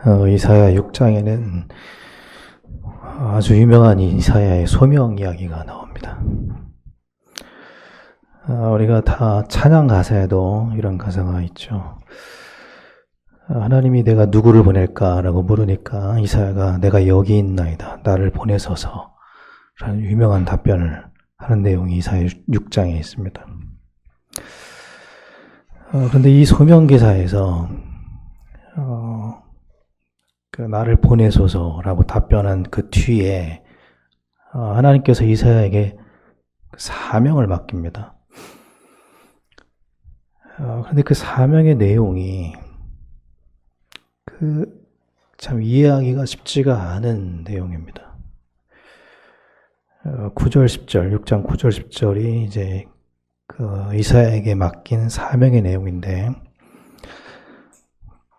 이사야 6장에는 아주 유명한 이사야의 소명 이야기가 나옵니다. 우리가 다 찬양 가사에도 이런 가사가 있죠. 하나님이 내가 누구를 보낼까라고 물으니까 이사야가 내가 여기 있나이다. 나를 보내소서 라는 유명한 답변을 하는 내용이 이사야 6장에 있습니다. 그런데 이 소명 기사에서 나를 보내소서라고 답변한 그 뒤에 하나님께서 이사야에게 사명을 맡깁니다. 그런데 그 사명의 내용이 참 이해하기가 쉽지가 않은 내용입니다. 9절 10절, 6장 9절 10절이 이제 이사야에게 맡긴 사명의 내용인데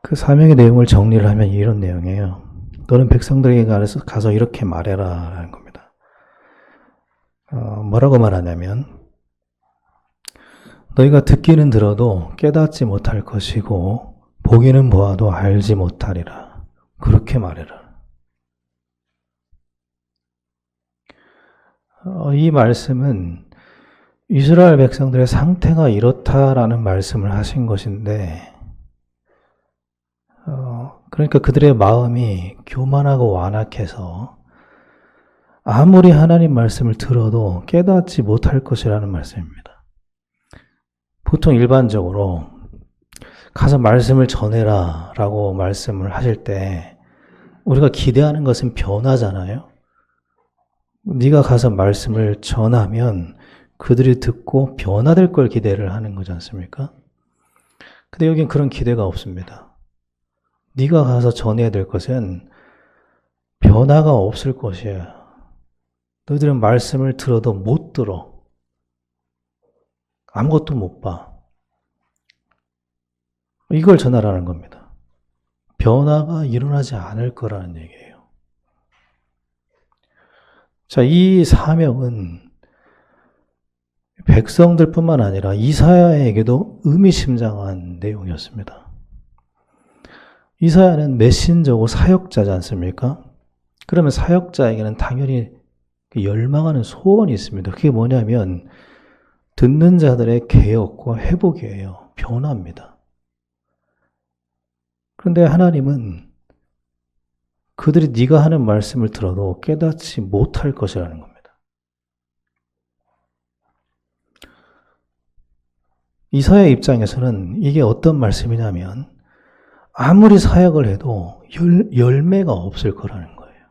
그 사명의 내용을 정리를 하면 이런 내용이에요. 너는 백성들에게 가서 이렇게 말해라 라는 겁니다. 뭐라고 말하냐면 너희가 듣기는 들어도 깨닫지 못할 것이고 보기는 보아도 알지 못하리라. 그렇게 말해라. 이 말씀은 이스라엘 백성들의 상태가 이렇다라는 말씀을 하신 것인데 그러니까 그들의 마음이 교만하고 완악해서 아무리 하나님 말씀을 들어도 깨닫지 못할 것이라는 말씀입니다. 보통 일반적으로 가서 말씀을 전해라 라고 말씀을 하실 때 우리가 기대하는 것은 변화잖아요. 네가 가서 말씀을 전하면 그들이 듣고 변화될 걸 기대를 하는 거지 않습니까? 근데 여긴 그런 기대가 없습니다. 네가 가서 전해야 될 것은 변화가 없을 것이야. 너희들은 말씀을 들어도 못 들어. 아무것도 못 봐. 이걸 전하라는 겁니다. 변화가 일어나지 않을 거라는 얘기예요. 자, 이 사명은 백성들뿐만 아니라 이사야에게도 의미심장한 내용이었습니다. 이사야는 메신저고 사역자지 않습니까? 그러면 사역자에게는 당연히 열망하는 소원이 있습니다. 그게 뭐냐면 듣는 자들의 개혁과 회복이에요. 변화입니다. 그런데 하나님은 그들이 네가 하는 말씀을 들어도 깨닫지 못할 것이라는 겁니다. 이사야 입장에서는 이게 어떤 말씀이냐면 아무리 사역을 해도 열매가 없을 거라는 거예요.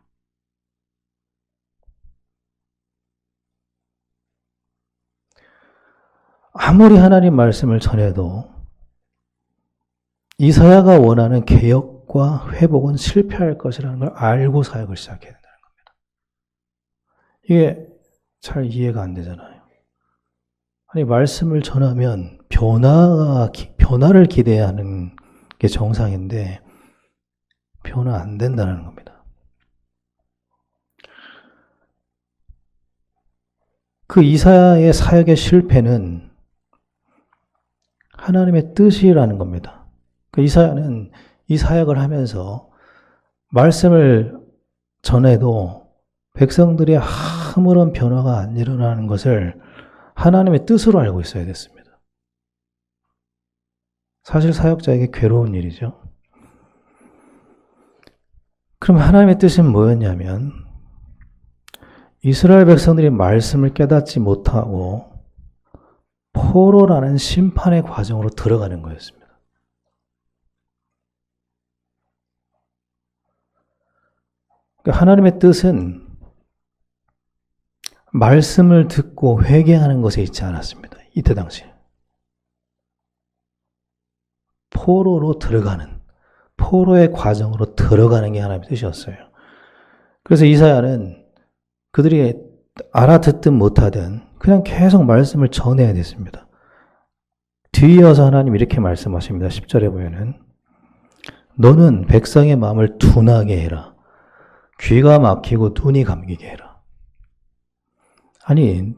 아무리 하나님 말씀을 전해도 이사야가 원하는 개혁과 회복은 실패할 것이라는 걸 알고 사역을 시작해야 된다는 겁니다. 이게 잘 이해가 안 되잖아요. 아니 말씀을 전하면 변화를 기대하는 게 정상인데 변화 안 된다는 겁니다. 그 이사야의 사역의 실패는 하나님의 뜻이라는 겁니다. 그 이사야는 이 사역을 하면서 말씀을 전해도 백성들이 아무런 변화가 안 일어나는 것을 하나님의 뜻으로 알고 있어야 됐습니다. 사실 사역자에게 괴로운 일이죠. 그럼 하나님의 뜻은 뭐였냐면 이스라엘 백성들이 말씀을 깨닫지 못하고 포로라는 심판의 과정으로 들어가는 거였습니다. 그러니까 하나님의 뜻은 말씀을 듣고 회개하는 것에 있지 않았습니다. 이때 당시에. 포로로 들어가는, 포로의 과정으로 들어가는 게 하나님의 뜻이었어요. 그래서 이사야는 그들이 알아듣든 못하든 그냥 계속 말씀을 전해야 됐습니다. 뒤이어서 하나님 이렇게 말씀하십니다. 10절에 보면은 너는 백성의 마음을 둔하게 해라. 귀가 막히고 눈이 감기게 해라. 아니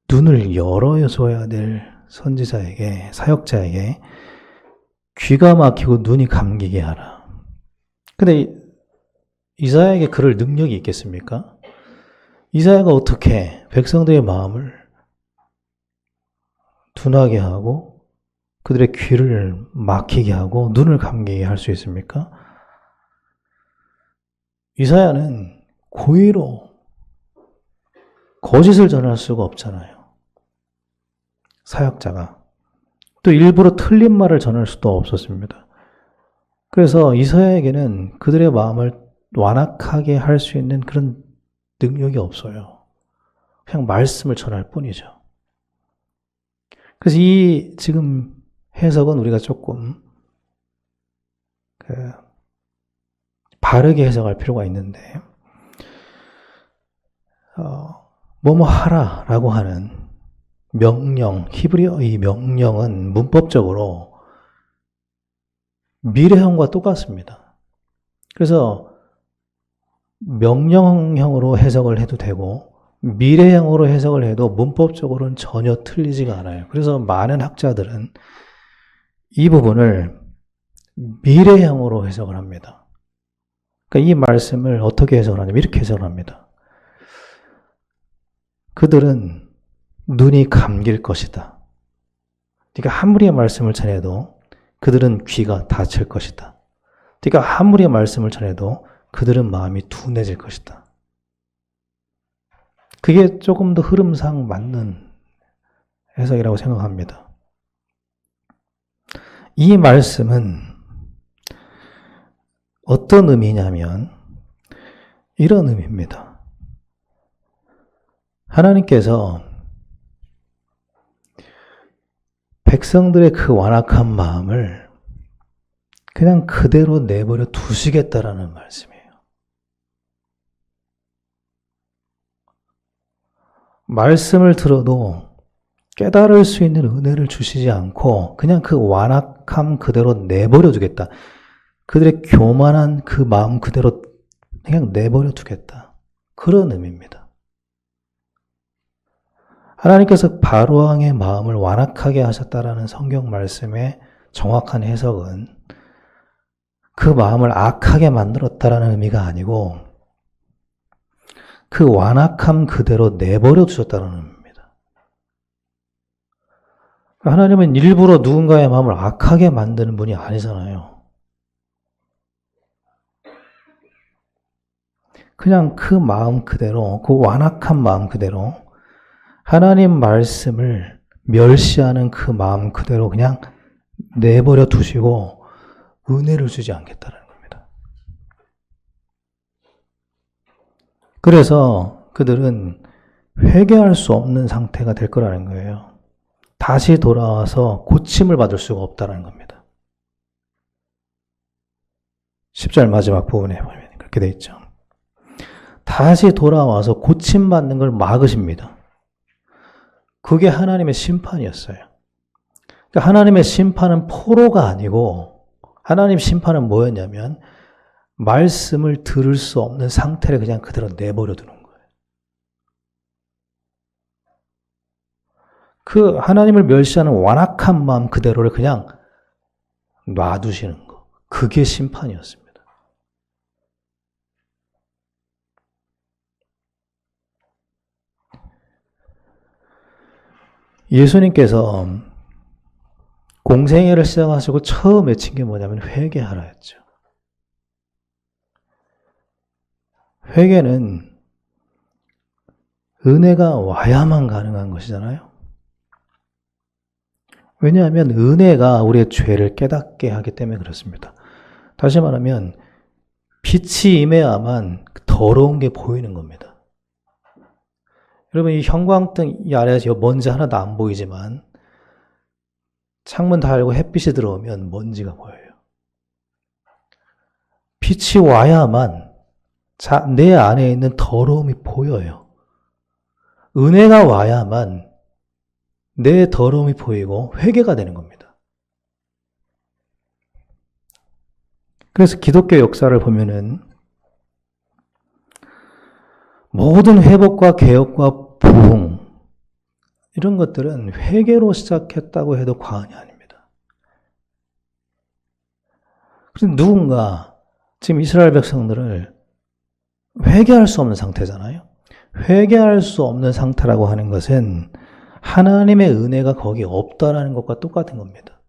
눈을 열어줘야 될 선지자에게, 사역자에게 귀가 막히고 눈이 감기게 하라. 근데 이사야에게 그럴 능력이 있겠습니까? 이사야가 어떻게 백성들의 마음을 둔하게 하고 그들의 귀를 막히게 하고 눈을 감기게 할 수 있습니까? 이사야는 고의로 거짓을 전할 수가 없잖아요. 사역자가. 또 일부러 틀린 말을 전할 수도 없었습니다. 그래서 이사야에게는 그들의 마음을 완악하게 할 수 있는 그런 능력이 없어요. 그냥 말씀을 전할 뿐이죠. 그래서 이 지금 해석은 우리가 조금 바르게 해석할 필요가 있는데, 뭐뭐 하라라고 하는 명령, 히브리어 이 명령은 문법적으로 미래형과 똑같습니다. 그래서 명령형으로 해석을 해도 되고 미래형으로 해석을 해도 문법적으로는 전혀 틀리지가 않아요. 그래서 많은 학자들은 이 부분을 미래형으로 해석을 합니다. 그러니까 이 말씀을 어떻게 해석을 하냐면 이렇게 해석을 합니다. 그들은 눈이 감길 것이다. 그러니까 아무리 말씀을 전해도 그들은 귀가 닫힐 것이다. 그러니까 아무리 말씀을 전해도 그들은 마음이 둔해질 것이다. 그게 조금 더 흐름상 맞는 해석이라고 생각합니다. 이 말씀은 어떤 의미냐면 이런 의미입니다. 하나님께서 백성들의 그 완악한 마음을 그냥 그대로 내버려 두시겠다라는 말씀이에요. 말씀을 들어도 깨달을 수 있는 은혜를 주시지 않고 그냥 그 완악함 그대로 내버려 두겠다. 그들의 교만한 그 마음 그대로 그냥 내버려 두겠다. 그런 의미입니다. 하나님께서 바로왕의 마음을 완악하게 하셨다라는 성경 말씀의 정확한 해석은 그 마음을 악하게 만들었다라는 의미가 아니고 그 완악함 그대로 내버려 두셨다는 의미입니다. 하나님은 일부러 누군가의 마음을 악하게 만드는 분이 아니잖아요. 그냥 그 마음 그대로, 그 완악한 마음 그대로 하나님 말씀을 멸시하는 그 마음 그대로 그냥 내버려 두시고 은혜를 주지 않겠다는 겁니다. 그래서 그들은 회개할 수 없는 상태가 될 거라는 거예요. 다시 돌아와서 고침을 받을 수가 없다는 겁니다. 10절 마지막 부분에 보면 그렇게 돼 있죠. 다시 돌아와서 고침받는 걸 막으십니다. 그게 하나님의 심판이었어요. 그러니까 하나님의 심판은 포로가 아니고 하나님 심판은 뭐였냐면 말씀을 들을 수 없는 상태를 그냥 그대로 내버려 두는 거예요. 그 하나님을 멸시하는 완악한 마음 그대로를 그냥 놔두시는 거. 그게 심판이었습니다. 예수님께서 공생애를 시작하시고 처음 외친 게 뭐냐면 회개하라 했죠. 회개는 은혜가 와야만 가능한 것이잖아요. 왜냐하면 은혜가 우리의 죄를 깨닫게 하기 때문에 그렇습니다. 다시 말하면 빛이 임해야만 더러운 게 보이는 겁니다. 여러분 이 형광등 이 아래에서 먼지 하나도 안 보이지만 창문 다 열고 햇빛이 들어오면 먼지가 보여요. 빛이 와야만 내 안에 있는 더러움이 보여요. 은혜가 와야만 내 더러움이 보이고 회개가 되는 겁니다. 그래서 기독교 역사를 보면은 모든 회복과 개혁과 부흥 이런 것들은 회개로 시작했다고 해도 과언이 아닙니다. 그래서 누군가 지금 이스라엘 백성들을 회개할 수 없는 상태잖아요. 회개할 수 없는 상태라고 하는 것은 하나님의 은혜가 거기 없다라는 것과 똑같은 겁니다.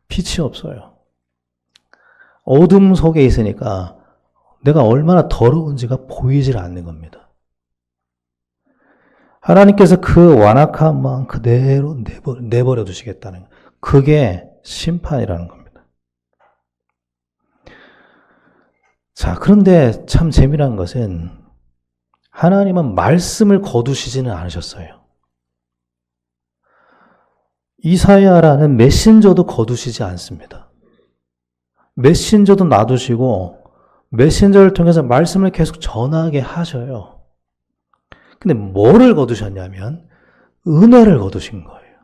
빛이 없어요. 어둠 속에 있으니까 내가 얼마나 더러운지가 보이질 않는 겁니다. 하나님께서 그 완악한 마음 그대로 내버려 두시겠다는 그게 심판이라는 겁니다. 자, 그런데 참 재미난 것은 하나님은 말씀을 거두시지는 않으셨어요. 이사야라는 메신저도 거두시지 않습니다. 메신저도 놔두시고 메신저를 통해서 말씀을 계속 전하게 하셔요. 근데 뭐를 거두셨냐면 은혜를 거두신 거예요.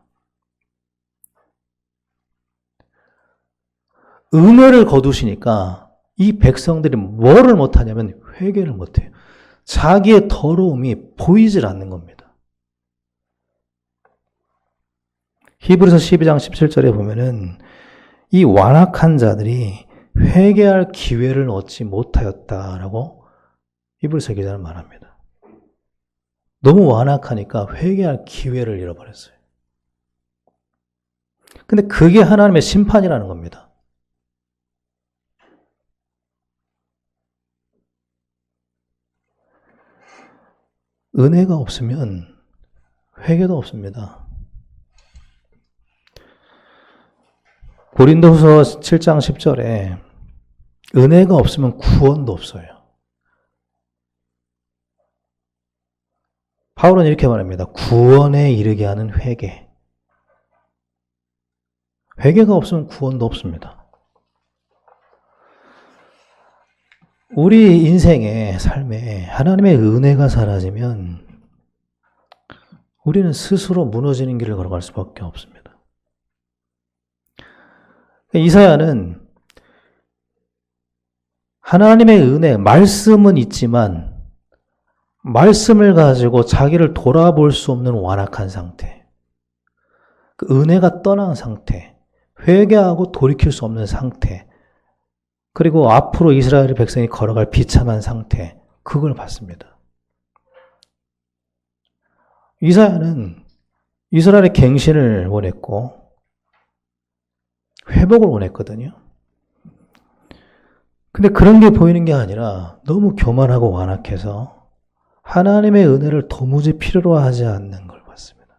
은혜를 거두시니까 이 백성들이 뭐를 못하냐면 회개를 못해요. 자기의 더러움이 보이질 않는 겁니다. 히브리서 12장 17절에 보면은 이 완악한 자들이 회개할 기회를 얻지 못하였다라고 히브리서 기자는 말합니다. 너무 완악하니까 회개할 기회를 잃어버렸어요. 근데 그게 하나님의 심판이라는 겁니다. 은혜가 없으면 회개도 없습니다. 고린도후서 7장 10절에 은혜가 없으면 구원도 없어요. 바울은 이렇게 말합니다. 구원에 이르게 하는 회개. 회개가 없으면 구원도 없습니다. 우리 인생의 삶에 하나님의 은혜가 사라지면 우리는 스스로 무너지는 길을 걸어갈 수밖에 없습니다. 이사야는 하나님의 은혜, 말씀은 있지만 말씀을 가지고 자기를 돌아볼 수 없는 완악한 상태, 그 은혜가 떠난 상태, 회개하고 돌이킬 수 없는 상태, 그리고 앞으로 이스라엘 백성이 걸어갈 비참한 상태, 그걸 봤습니다. 이사야는 이스라엘의 갱신을 원했고 회복을 원했거든요. 근데 그런 게 보이는 게 아니라 너무 교만하고 완악해서 하나님의 은혜를 도무지 필요로 하지 않는 걸 봤습니다.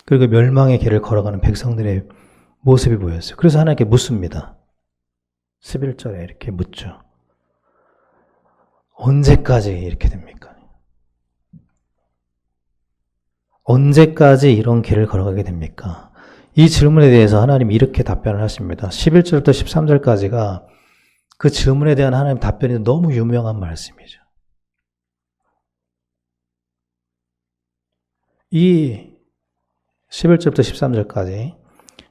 그리고 멸망의 길을 걸어가는 백성들의 모습이 보였어요. 그래서 하나님께 묻습니다. 11절에 이렇게 묻죠. 언제까지 이렇게 됩니까? 언제까지 이런 길을 걸어가게 됩니까? 이 질문에 대해서 하나님이 이렇게 답변을 하십니다. 11절부터 13절까지가 그 질문에 대한 하나님 답변이 너무 유명한 말씀이죠. 이 11절부터 13절까지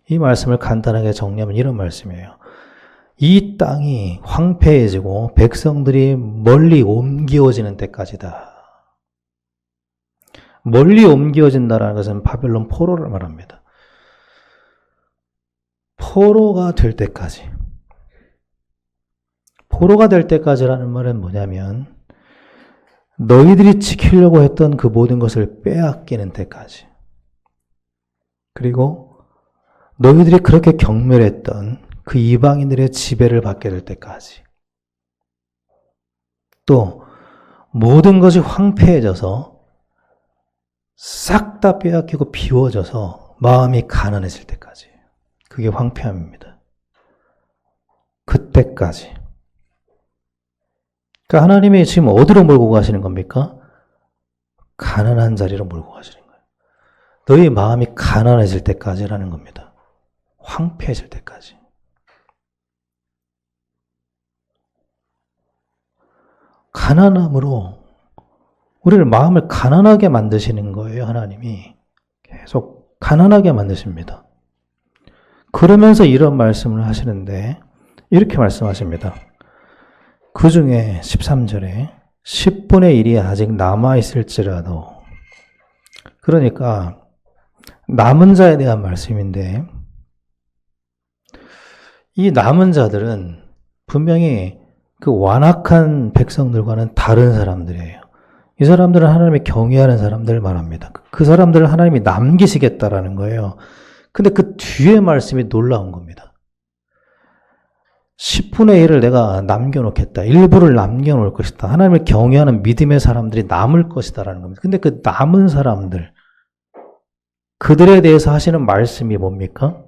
이 말씀을 간단하게 정리하면 이런 말씀이에요. 이 땅이 황폐해지고 백성들이 멀리 옮겨지는 때까지다. 멀리 옮겨진다는 것은 바벨론 포로를 말합니다. 포로가 될 때까지. 포로가 될 때까지라는 말은 뭐냐면 너희들이 지키려고 했던 그 모든 것을 빼앗기는 때까지. 그리고 너희들이 그렇게 경멸했던 그 이방인들의 지배를 받게 될 때까지. 또 모든 것이 황폐해져서 싹 다 빼앗기고 비워져서 마음이 가난해질 때까지. 그게 황폐함입니다. 그때까지. 그러니까 하나님이 지금 어디로 몰고 가시는 겁니까? 가난한 자리로 몰고 가시는 거예요. 너희 마음이 가난해질 때까지라는 겁니다. 황폐해질 때까지. 가난함으로 우리를 마음을 가난하게 만드시는 거예요. 하나님이 계속 가난하게 만드십니다. 그러면서 이런 말씀을 하시는데 이렇게 말씀하십니다. 그 중에 13절에 10분의 1이 아직 남아있을지라도, 그러니까 남은 자에 대한 말씀인데 이 남은 자들은 분명히 그 완악한 백성들과는 다른 사람들이에요. 이 사람들은 하나님의 경외하는 사람들을 말합니다. 그 사람들을 하나님이 남기시겠다라는 거예요. 근데 그 뒤에 말씀이 놀라운 겁니다. 10분의 1을 내가 남겨놓겠다. 일부를 남겨놓을 것이다. 하나님을 경외하는 믿음의 사람들이 남을 것이다라는 겁니다. 근데 그 남은 사람들, 그들에 대해서 하시는 말씀이 뭡니까?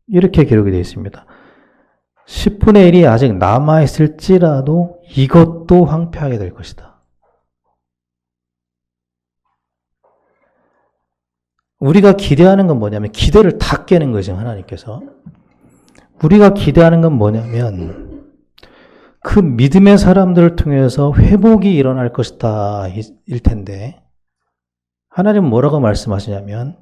이렇게 기록이 되어 있습니다. 10분의 1이 아직 남아있을지라도 이것도 황폐하게 될 것이다. 우리가 기대하는 건 뭐냐면 기대를 다 깨는 거죠, 하나님께서. 우리가 기대하는 건 뭐냐면 그 믿음의 사람들을 통해서 회복이 일어날 것이다 일 텐데 하나님은 뭐라고 말씀하시냐면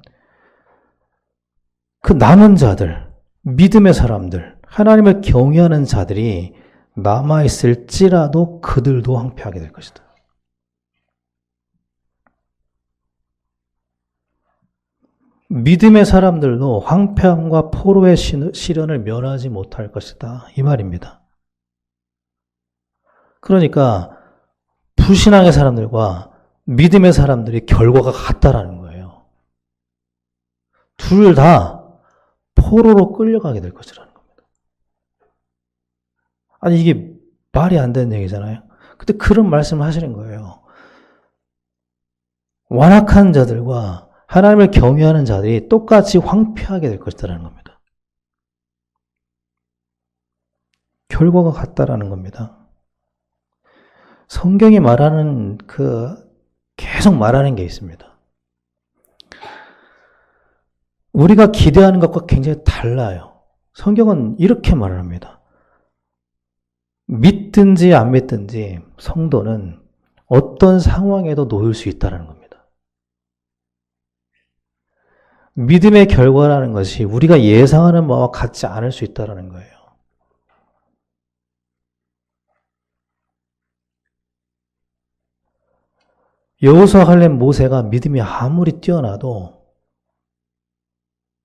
그 남은 자들, 믿음의 사람들, 하나님을 경외하는 자들이 남아있을지라도 그들도 황폐하게 될 것이다. 믿음의 사람들도 황폐함과 포로의 시련을 면하지 못할 것이다. 이 말입니다. 그러니까 불신앙의 사람들과 믿음의 사람들이 결과가 같다라는 거예요. 둘 다 포로로 끌려가게 될 것이라는 겁니다. 아니 이게 말이 안 되는 얘기잖아요. 근데 그런 말씀을 하시는 거예요. 완악한 자들과 하나님을 경외하는 자들이 똑같이 황폐하게 될 것이라는 겁니다. 결과가 같다라는 겁니다. 성경이 말하는 계속 말하는 게 있습니다. 우리가 기대하는 것과 굉장히 달라요. 성경은 이렇게 말을 합니다. 믿든지 안 믿든지 성도는 어떤 상황에도 놓일 수 있다는 겁니다. 믿음의 결과라는 것이 우리가 예상하는 바와 같지 않을 수 있다는 거예요. 여호수아, 갈렙, 모세가 믿음이 아무리 뛰어나도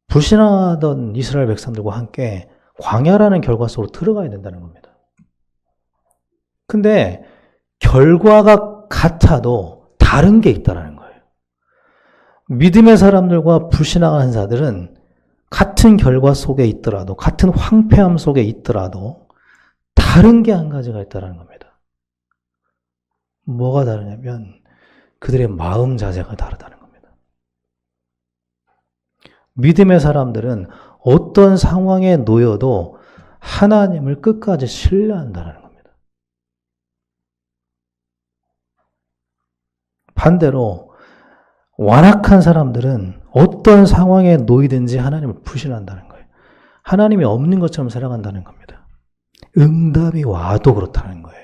불신하던 이스라엘 백성들과 함께 광야라는 결과 속으로 들어가야 된다는 겁니다. 근데 결과가 같아도 다른 게 있다는 거예요. 믿음의 사람들과 불신앙하는 자들은 같은 결과 속에 있더라도, 같은 황폐함 속에 있더라도 다른 게 한 가지가 있다는 겁니다. 뭐가 다르냐면 그들의 마음 자세가 다르다는 겁니다. 믿음의 사람들은 어떤 상황에 놓여도 하나님을 끝까지 신뢰한다는 겁니다. 반대로 완악한 사람들은 어떤 상황에 놓이든지 하나님을 불신한다는 거예요. 하나님이 없는 것처럼 살아간다는 겁니다. 응답이 와도 그렇다는 거예요.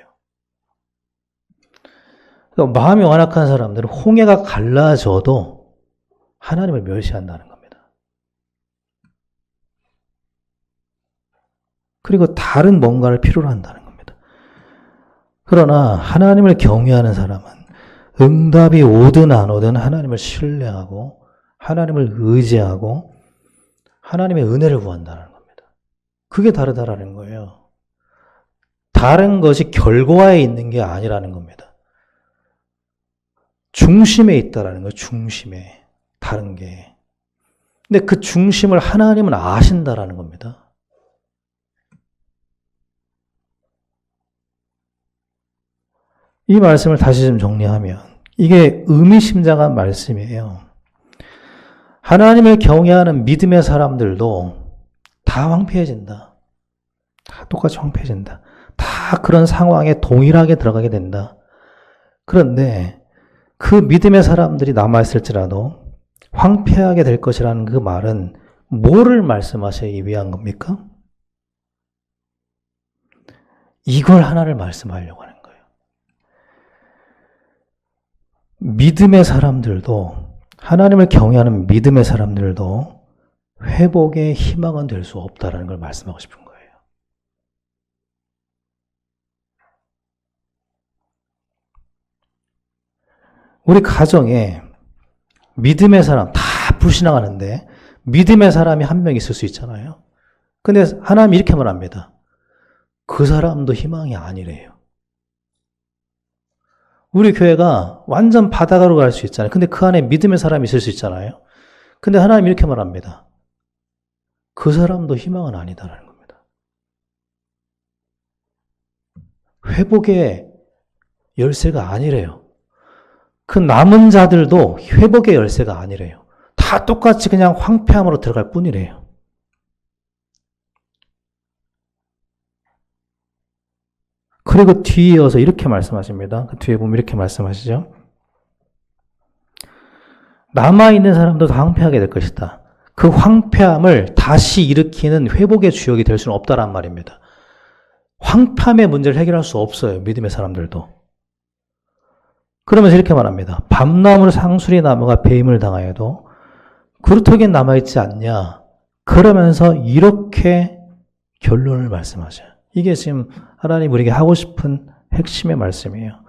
그러니까 마음이 완악한 사람들은 홍해가 갈라져도 하나님을 멸시한다는 겁니다. 그리고 다른 뭔가를 필요로 한다는 겁니다. 그러나 하나님을 경외하는 사람은 응답이 오든 안 오든 하나님을 신뢰하고 하나님을 의지하고 하나님의 은혜를 구한다는 겁니다. 그게 다르다라는 거예요. 다른 것이 결과에 있는 게 아니라는 겁니다. 중심에 있다라는 거예요. 중심에. 다른 게. 근데 그 중심을 하나님은 아신다라는 겁니다. 이 말씀을 다시 좀 정리하면 이게 의미심장한 말씀이에요. 하나님을 경외하는 믿음의 사람들도 다 황폐해진다. 다 똑같이 황폐해진다. 다 그런 상황에 동일하게 들어가게 된다. 그런데 그 믿음의 사람들이 남아있을지라도 황폐하게 될 것이라는 그 말은 뭐를 말씀하시기 위한 겁니까? 이걸 하나를 말씀하려고 하는 거예요. 믿음의 사람들도, 하나님을 경외하는 믿음의 사람들도 회복의 희망은 될 수 없다는 걸 말씀하고 싶은 거예요. 우리 가정에 믿음의 사람, 다 불신앙하는데 믿음의 사람이 한 명 있을 수 있잖아요. 근데 하나님이 이렇게 말합니다. 그 사람도 희망이 아니래요. 우리 교회가 완전 바다가로 갈 수 있잖아요. 근데 그 안에 믿음의 사람이 있을 수 있잖아요. 근데 하나님이 이렇게 말합니다. 그 사람도 희망은 아니다라는 겁니다. 회복의 열쇠가 아니래요. 그 남은 자들도 회복의 열쇠가 아니래요. 다 똑같이 그냥 황폐함으로 들어갈 뿐이래요. 그리고 뒤에 이어서 이렇게 말씀하십니다. 그 뒤에 보면 이렇게 말씀하시죠. 남아있는 사람도 다 황폐하게 될 것이다. 그 황폐함을 다시 일으키는 회복의 주역이 될 수는 없다란 말입니다. 황폐함의 문제를 해결할 수 없어요. 믿음의 사람들도. 그러면서 이렇게 말합니다. 밤나무로 상수리 나무가 배임을 당하여도 그루터기엔 남아있지 않냐. 그러면서 이렇게 결론을 말씀하셔요. 이게 지금 하나님 우리에게 하고 싶은 핵심의 말씀이에요.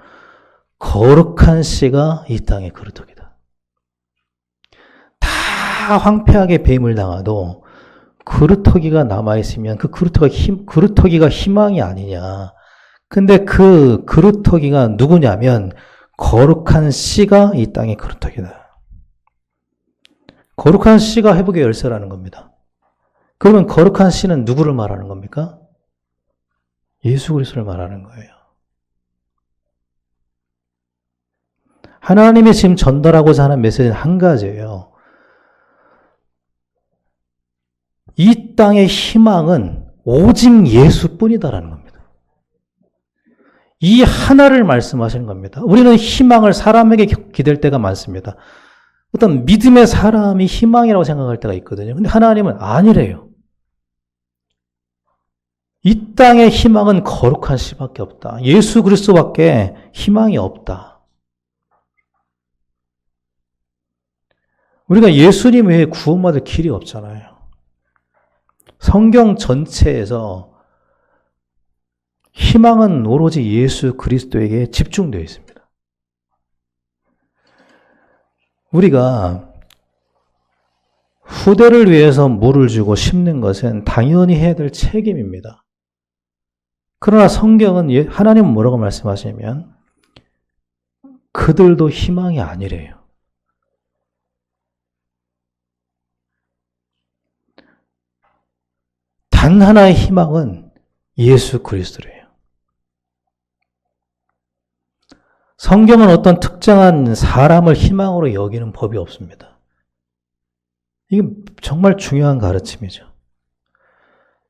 거룩한 씨가 이 땅의 그루터기다. 다 황폐하게 배임을 당하도 그루터기가 남아있으면 그 그루터기가 희망이 아니냐. 근데 그 그루터기가 누구냐면 거룩한 씨가 이 땅의 그루터기다. 거룩한 씨가 회복의 열쇠라는 겁니다. 그러면 거룩한 씨는 누구를 말하는 겁니까? 예수 그리스도를 말하는 거예요. 하나님이 지금 전달하고자 하는 메시지는 한 가지예요. 이 땅의 희망은 오직 예수뿐이다라는 겁니다. 이 하나를 말씀하시는 겁니다. 우리는 희망을 사람에게 기댈 때가 많습니다. 어떤 믿음의 사람이 희망이라고 생각할 때가 있거든요. 근데 하나님은 아니래요. 이 땅의 희망은 거룩한 씨밖에 없다. 예수 그리스도밖에 희망이 없다. 우리가 예수님 외에 구원받을 길이 없잖아요. 성경 전체에서 희망은 오로지 예수 그리스도에게 집중되어 있습니다. 우리가 후대를 위해서 물을 주고 심는 것은 당연히 해야 될 책임입니다. 그러나 성경은 하나님은 뭐라고 말씀하시냐면 그들도 희망이 아니래요. 단 하나의 희망은 예수 그리스도래요. 성경은 어떤 특정한 사람을 희망으로 여기는 법이 없습니다. 이게 정말 중요한 가르침이죠.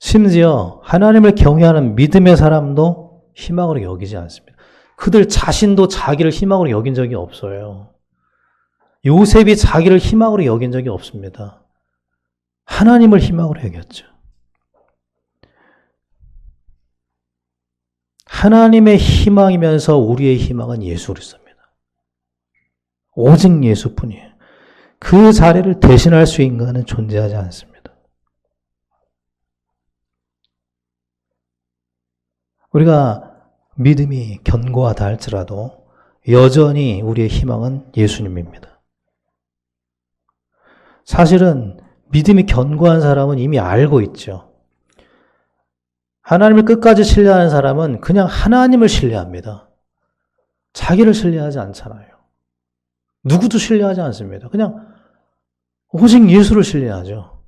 심지어 하나님을 경외하는 믿음의 사람도 희망으로 여기지 않습니다. 그들 자신도 자기를 희망으로 여긴 적이 없어요. 요셉이 자기를 희망으로 여긴 적이 없습니다. 하나님을 희망으로 여겼죠. 하나님의 희망이면서 우리의 희망은 예수 그리스도입니다. 오직 예수뿐이에요. 그 자리를 대신할 수 있는 인간은 존재하지 않습니다. 우리가 믿음이 견고하다 할지라도 여전히 우리의 희망은 예수님입니다. 사실은 믿음이 견고한 사람은 이미 알고 있죠. 하나님을 끝까지 신뢰하는 사람은 그냥 하나님을 신뢰합니다. 자기를 신뢰하지 않잖아요. 누구도 신뢰하지 않습니다. 그냥 오직 예수를 신뢰하죠.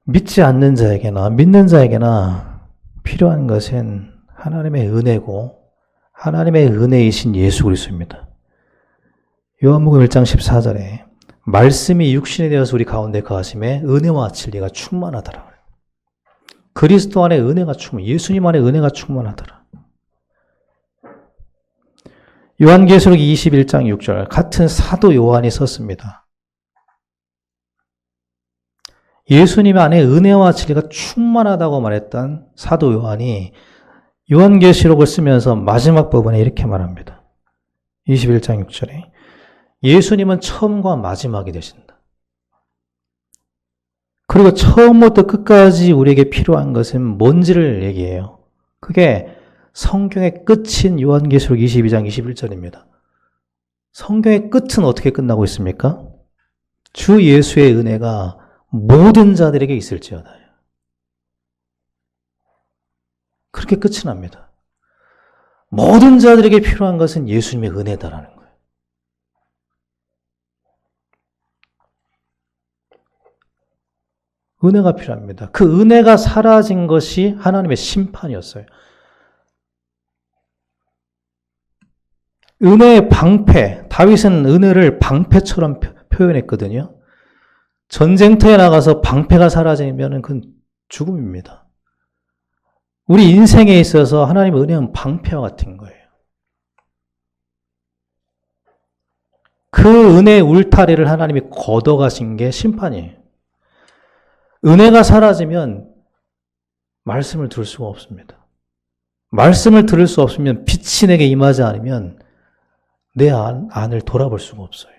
믿지 않는 자에게나 믿는 자에게나 필요한 것은 하나님의 은혜고 하나님의 은혜이신 예수 그리스도입니다. 요한복음 1장 14절에 말씀이 육신이 되어서 우리 가운데 거하심에 은혜와 진리가 충만하더라. 그리스도 안에 은혜가 예수님 안에 은혜가 충만하더라. 요한계시록 21장 6절 같은 사도 요한이 썼습니다. 예수님 안에 은혜와 진리가 충만하다고 말했던 사도 요한이 요한계시록을 쓰면서 마지막 부분에 이렇게 말합니다. 21장 6절에 예수님은 처음과 마지막이 되신다. 그리고 처음부터 끝까지 우리에게 필요한 것은 뭔지를 얘기해요. 그게 성경의 끝인 요한계시록 22장 21절입니다. 성경의 끝은 어떻게 끝나고 있습니까? 주 예수의 은혜가 모든 자들에게 있을지어다. 그렇게 끝이 납니다. 모든 자들에게 필요한 것은 예수님의 은혜다라는 거예요. 은혜가 필요합니다. 그 은혜가 사라진 것이 하나님의 심판이었어요. 은혜의 방패, 다윗은 은혜를 방패처럼 표현했거든요. 전쟁터에 나가서 방패가 사라지면 그건 죽음입니다. 우리 인생에 있어서 하나님의 은혜는 방패와 같은 거예요. 그 은혜의 울타리를 하나님이 걷어가신 게 심판이에요. 은혜가 사라지면 말씀을 들을 수가 없습니다. 말씀을 들을 수 없으면 빛이 내게 임하지 않으면 내 안을 돌아볼 수가 없어요.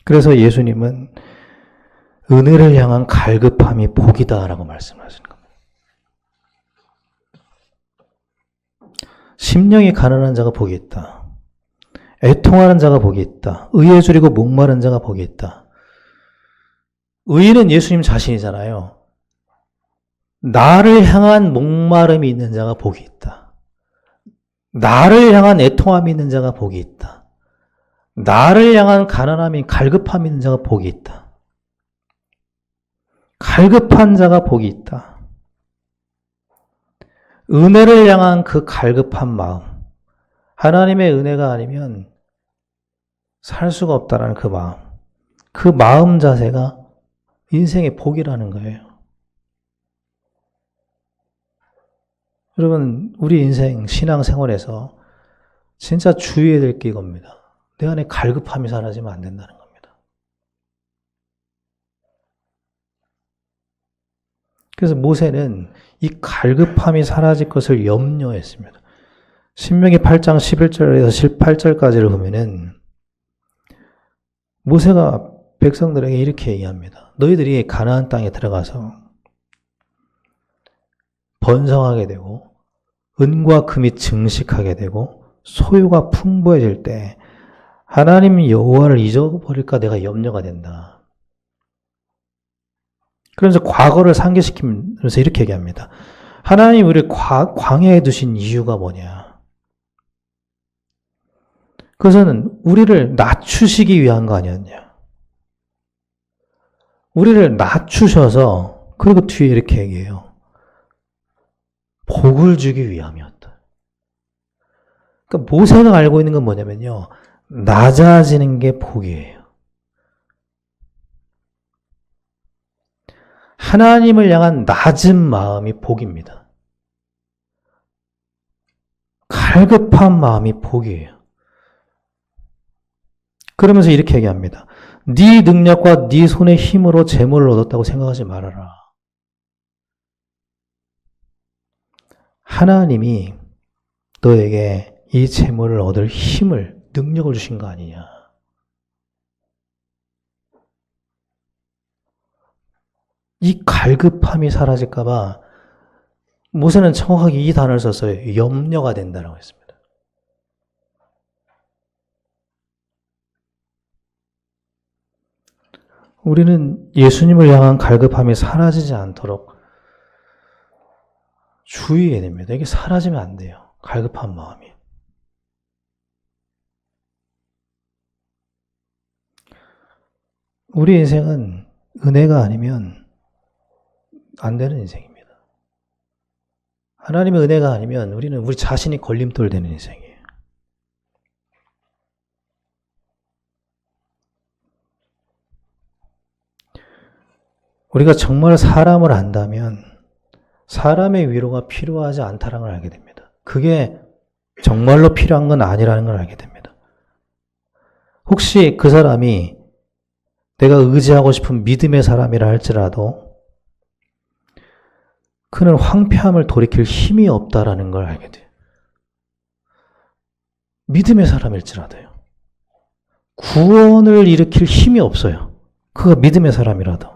그래서 예수님은 은혜를 향한 갈급함이 복이다라고 말씀하시는 겁니다. 심령이 가난한 자가 복이 있다. 애통하는 자가 복이 있다. 의에 줄이고 목마른 자가 복이 있다. 의는 예수님 자신이잖아요. 나를 향한 목마름이 있는 자가 복이 있다. 나를 향한 애통함이 있는 자가 복이 있다. 나를 향한 가난함이 갈급함이 있는 자가 복이 있다. 갈급한 자가 복이 있다. 은혜를 향한 그 갈급한 마음, 하나님의 은혜가 아니면 살 수가 없다라는 그 마음 자세가 인생의 복이라는 거예요. 여러분, 우리 인생 신앙생활에서 진짜 주의해야 될 게 이겁니다. 내 안에 갈급함이 사라지면 안 된다는 겁니다. 그래서 모세는 이 갈급함이 사라질 것을 염려했습니다. 신명기 8장 11절에서 18절까지를 보면은 모세가 백성들에게 이렇게 얘기합니다. 너희들이 가나안 땅에 들어가서 번성하게 되고 은과 금이 증식하게 되고 소유가 풍부해질 때 하나님 여호와를 잊어버릴까 내가 염려가 된다. 그러면서 과거를 상기시키면서 이렇게 얘기합니다. 하나님 우리를 광야에 두신 이유가 뭐냐? 그것은 우리를 낮추시기 위한 거 아니었냐? 우리를 낮추셔서 그리고 뒤에 이렇게 얘기해요. 복을 주기 위함이었다. 그러니까 모세가 알고 있는 건 뭐냐면요. 낮아지는 게 복이에요. 하나님을 향한 낮은 마음이 복입니다. 갈급한 마음이 복이에요. 그러면서 이렇게 얘기합니다. 네 능력과 네 손의 힘으로 재물을 얻었다고 생각하지 말아라. 하나님이 너에게 이 재물을 얻을 힘을, 능력을 주신 거 아니냐. 이 갈급함이 사라질까 봐 모세는 정확하게 이 단어를 썼어요. 염려가 된다라고 했습니다. 우리는 예수님을 향한 갈급함이 사라지지 않도록 주의해야 됩니다. 이게 사라지면 안 돼요. 갈급한 마음이. 우리 인생은 은혜가 아니면 안 되는 인생입니다. 하나님의 은혜가 아니면 우리는 우리 자신이 걸림돌 되는 인생이에요. 우리가 정말 사람을 안다면 사람의 위로가 필요하지 않다는 걸 알게 됩니다. 그게 정말로 필요한 건 아니라는 걸 알게 됩니다. 혹시 그 사람이 내가 의지하고 싶은 믿음의 사람이라 할지라도 그는 황폐함을 돌이킬 힘이 없다라는 걸 알게 돼요. 믿음의 사람일지라도요. 구원을 일으킬 힘이 없어요. 그가 믿음의 사람이라도.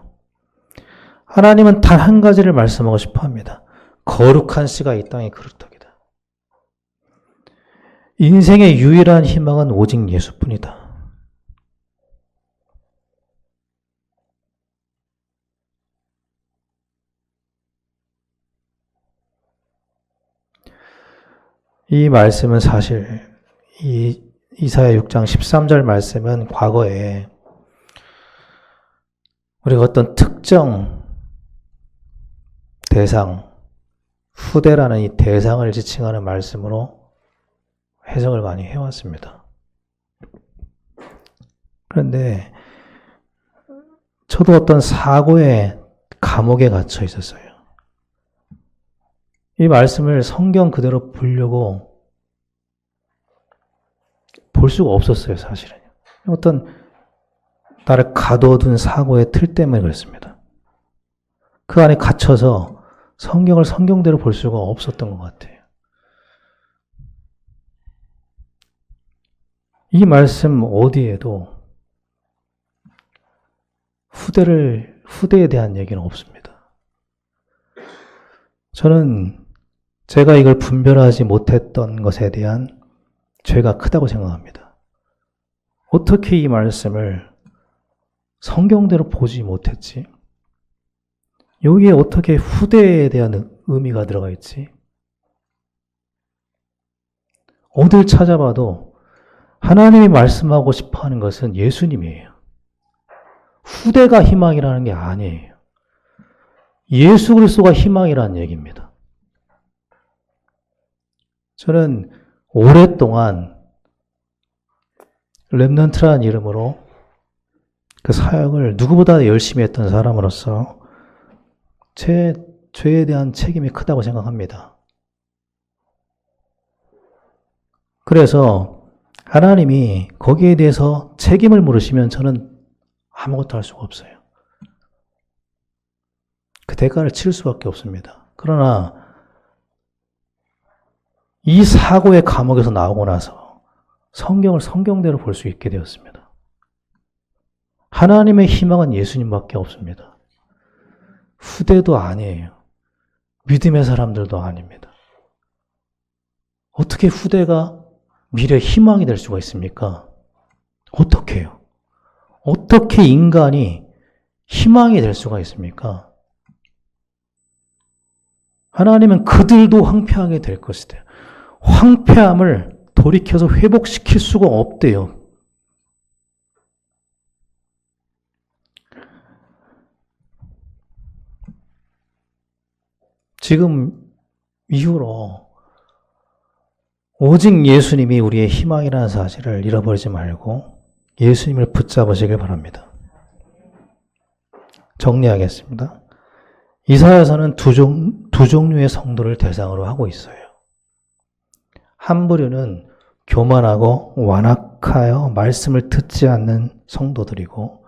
하나님은 단 한 가지를 말씀하고 싶어 합니다. 거룩한 씨가 이 땅에 그릇되다. 인생의 유일한 희망은 오직 예수뿐이다. 이 말씀은 사실 이 이사야 6장 13절 말씀은 과거에 우리가 어떤 특정 대상, 후대라는 이 대상을 지칭하는 말씀으로 해석을 많이 해왔습니다. 그런데 저도 어떤 사고의 감옥에 갇혀 있었어요. 이 말씀을 성경 그대로 보려고 볼 수가 없었어요, 사실은. 어떤 나를 가둬둔 사고의 틀 때문에 그렇습니다. 그 안에 갇혀서 성경을 성경대로 볼 수가 없었던 것 같아요. 이 말씀 어디에도 후대에 대한 얘기는 없습니다. 저는 제가 이걸 분별하지 못했던 것에 대한 죄가 크다고 생각합니다. 어떻게 이 말씀을 성경대로 보지 못했지? 여기에 어떻게 후대에 대한 의미가 들어가 있지? 어딜 찾아봐도 하나님이 말씀하고 싶어 하는 것은 예수님이에요. 후대가 희망이라는 게 아니에요. 예수 그리스도가 희망이라는 얘기입니다. 저는 오랫동안 렘넌트라는 이름으로 그 사역을 누구보다 열심히 했던 사람으로서 제 죄에 대한 책임이 크다고 생각합니다. 그래서 하나님이 거기에 대해서 책임을 물으시면 저는 아무것도 할 수가 없어요. 그 대가를 치를 수밖에 없습니다. 그러나 이 사고의 감옥에서 나오고 나서 성경을 성경대로 볼 수 있게 되었습니다. 하나님의 희망은 예수님밖에 없습니다. 후대도 아니에요. 믿음의 사람들도 아닙니다. 어떻게 후대가 미래의 희망이 될 수가 있습니까? 어떻게 해요? 어떻게 인간이 희망이 될 수가 있습니까? 하나님은 그들도 황폐하게 될 것이다. 황폐함을 돌이켜서 회복시킬 수가 없대요. 지금 이후로 오직 예수님이 우리의 희망이라는 사실을 잃어버리지 말고 예수님을 붙잡으시길 바랍니다. 정리하겠습니다. 이사야서는 두 종류의 성도를 대상으로 하고 있어요. 한 부류는 교만하고 완악하여 말씀을 듣지 않는 성도들이고,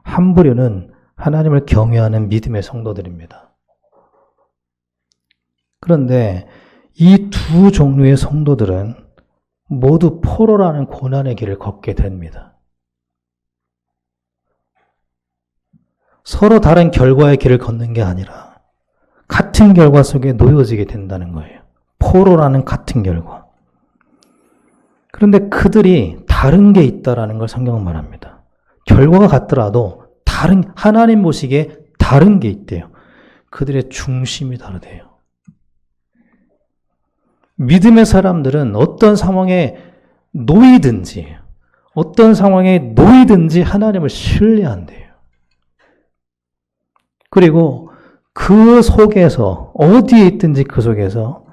한 부류는 하나님을 경외하는 믿음의 성도들입니다. 그런데 이 두 종류의 성도들은 모두 포로라는 고난의 길을 걷게 됩니다. 서로 다른 결과의 길을 걷는 게 아니라 같은 결과 속에 놓여지게 된다는 거예요. 포로라는 같은 결과. 그런데 그들이 다른 게 있다라는 걸 성경은 말합니다. 결과가 같더라도 하나님 보시기에 다른 게 있대요. 그들의 중심이 다르대요. 믿음의 사람들은 어떤 상황에 놓이든지 하나님을 신뢰한대요. 그리고 그 속에서 어디에 있든지 그 속에서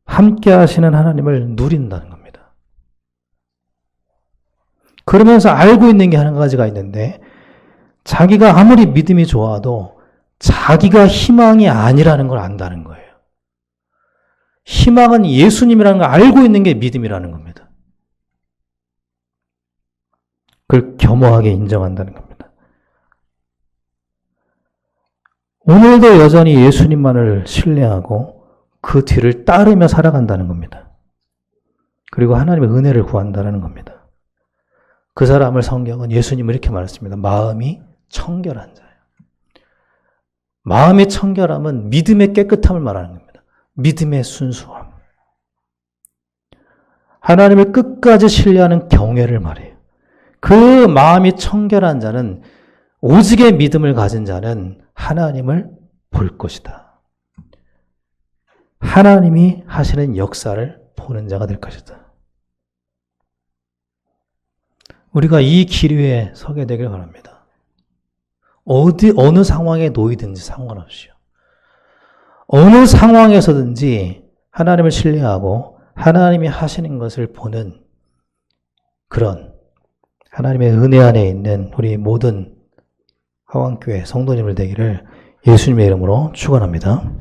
함께 하시는 하나님을 누린다는 겁니다. 그러면서 알고 있는 게 한 가지가 있는데, 자기가 아무리 믿음이 좋아도 자기가 희망이 아니라는 걸 안다는 거예요. 희망은 예수님이라는 걸 알고 있는 게 믿음이라는 겁니다. 그걸 겸허하게 인정한다는 겁니다. 오늘도 여전히 예수님만을 신뢰하고 그 뒤를 따르며 살아간다는 겁니다. 그리고 하나님의 은혜를 구한다는 겁니다. 그 사람을 성경은 예수님은 이렇게 말했습니다. 마음이 청결한 자예요. 마음의 청결함은 믿음의 깨끗함을 말하는 겁니다. 믿음의 순수함, 하나님을 끝까지 신뢰하는 경외를 말해요. 그 마음이 청결한 자는, 오직의 믿음을 가진 자는 하나님을 볼 것이다. 하나님이 하시는 역사를 보는 자가 될 것이다. 우리가 이 길 위에 서게 되길 바랍니다. 어느 상황에 놓이든지 상관없이요. 어느 상황에서든지 하나님을 신뢰하고 하나님이 하시는 것을 보는 그런 하나님의 은혜 안에 있는 우리 모든 하왕교회 성도님들 되기를 예수님의 이름으로 축원합니다.